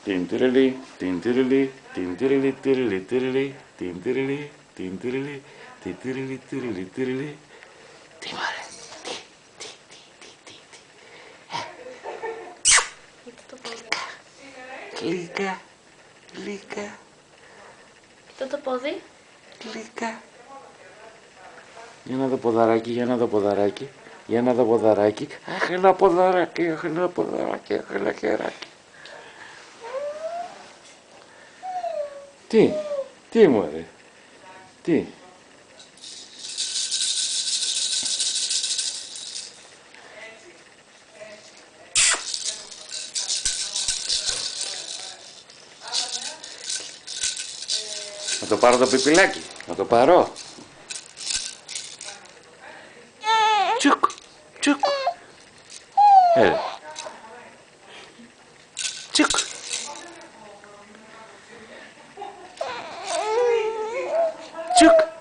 Τιν τυριλί, τιν τυριλί, τιν τυριλί, τυριλί, τυριλί, τιν τυριλί, τιν τυριλί, τιν τυριλί, τυριλί, τυριλί. Τι μωρέ, Λίκα, Λίκα. Κοίτα το πόδι. Λίκα. Για να δω ποδαράκι, για να δω ποδαράκι. Για να δω ποδαράκι. Αχ, ένα ποδαράκι, αχ, ένα ποδαράκι, αχ, ένα χεράκι. Τι μωρέ, τι. Να το πάρω το πιπιλάκι, να το πάρω. Τσουκ, τσουκ. Τσουκ. Τσουκ.